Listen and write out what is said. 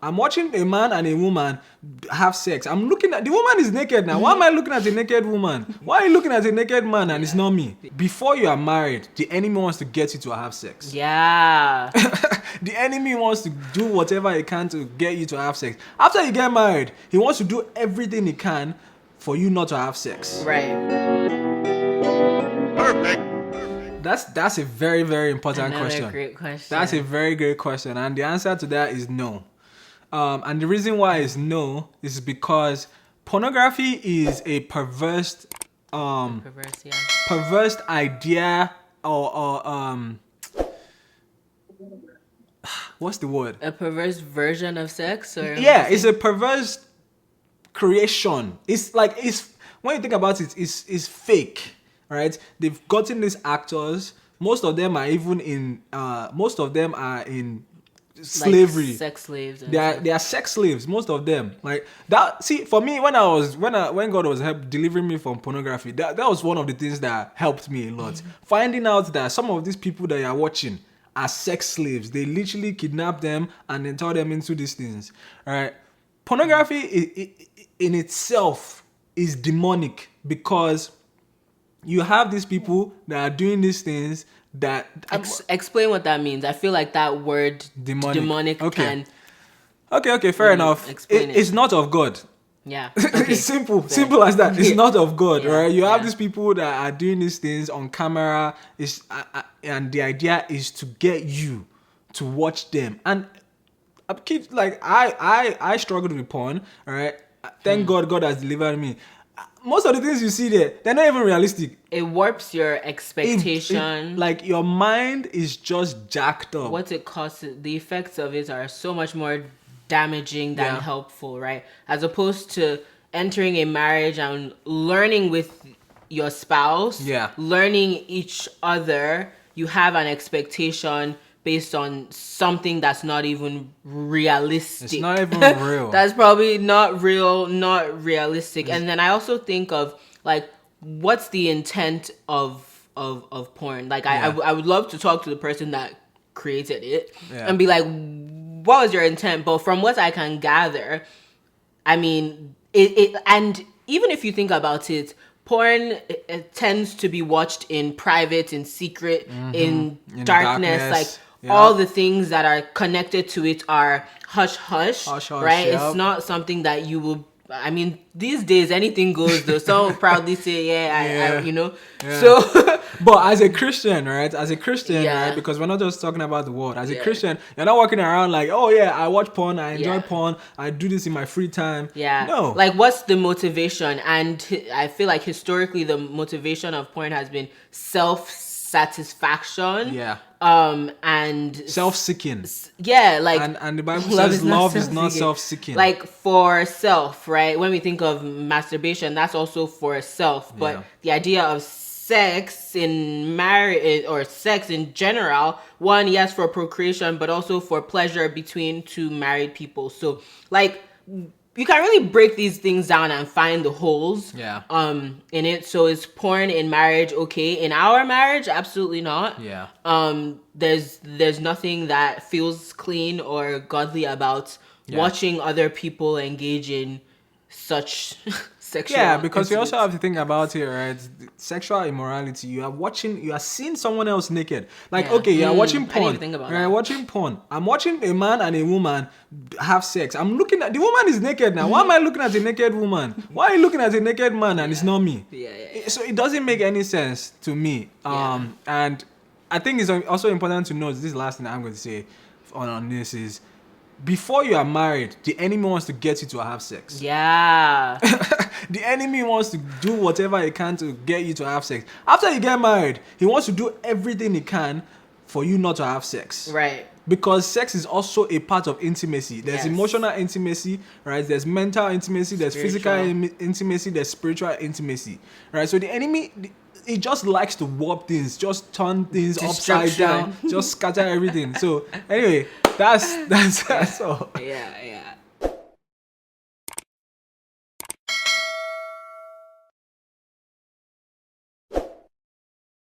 I'm watching a man and a woman have sex. I'm looking at the woman is naked now. Why am I looking at a naked woman? Why are you looking at a naked man and it's not me? Before you are married, the enemy wants to get you to have sex. Yeah. The enemy wants to do whatever he can to get you to have sex. After you get married, he wants to do everything he can for you not to have sex. Right. Perfect. That's a very, very important question. Great question. That's a very great question, and the answer to that is no. And the reason why it's no is because pornography is a perverse idea or what's the word? A perverse version of sex, or Yeah, it's a perverse creation. It's when you think about it, it's fake, right? They've gotten these actors. Most of them are even in. Most of them are in slavery. like sex slaves. And They are sex slaves. Most of them like that. See, for me, when God was delivering me from pornography, that was one of the things that helped me a lot. Finding out that some of these people that you are watching are sex slaves. They literally kidnap them and then turn them into these things. Right? Pornography in itself is demonic because you have these people that are doing these things that explain what that means. I feel like that word demonic Okay. can fair enough. explain it. It's not of God. Yeah. Okay. It's simple as that. It's not of God, Yeah, right? You have yeah. these people that are doing these things on camera, and the idea is to get you to watch them. And I struggled with porn, right? Thank God has delivered me. Most of the things you see there, they're not even realistic. It warps your expectation. Like your mind is just jacked up. What it costs, the effects of it are so much more damaging than helpful, right? As opposed to entering a marriage and learning with your spouse, learning each other, you have an expectation based on something that's not even realistic. It's not even real. That's probably not real, not realistic. And then I also think of like, what's the intent of porn? Like I would love to talk to the person that created it and be like, what was your intent? But from what I can gather, I mean, it and even if you think about it, porn it tends to be watched in private, in secret, in darkness. Like all the things that are connected to it are hush hush, right? It's not something that you will. I mean, these days anything goes. Though some will proudly say, I you know. Yeah. So, but as a Christian, right? Right? Because we're not just talking about the world. As a Christian, you're not walking around like, oh yeah, I watch porn, I enjoy porn, I do this in my free time. Yeah. No. Like, what's the motivation? And I feel like historically, the motivation of porn has been self-satisfaction. Yeah. And self-seeking. Yeah, like and the Bible says love is not self-seeking. Like for self, right? When we think of masturbation, that's also for self. But the idea of sex in marriage or sex in general, one, yes, for procreation, but also for pleasure between two married people. So like you can really break these things down and find the holes in it. So is porn in marriage okay? In our marriage, absolutely not. There's nothing that feels clean or godly about watching other people engage in such sexual because you also have to think about it, right? Sexual immorality. You are seeing someone else naked. Like, okay, you are watching porn. I didn't even think about that. Watching porn. I'm watching a man and a woman have sex. I'm looking at the woman is naked now. Why am I looking at a naked woman? Why are you looking at a naked man and it's not me? So it doesn't make any sense to me. And I think it's also important to note, this last thing I'm going to say on this is, before you are married, the enemy wants to get you to have sex. Yeah. The enemy wants to do whatever he can to get you to have sex. After you get married, he wants to do everything he can for you not to have sex. Right. Because sex is also a part of intimacy. There's emotional intimacy, right? There's mental intimacy, there's physical intimacy, there's spiritual intimacy, right? So the enemy, he just likes to warp things, just turn things upside down, just scatter everything. So anyway, that's all. Yeah.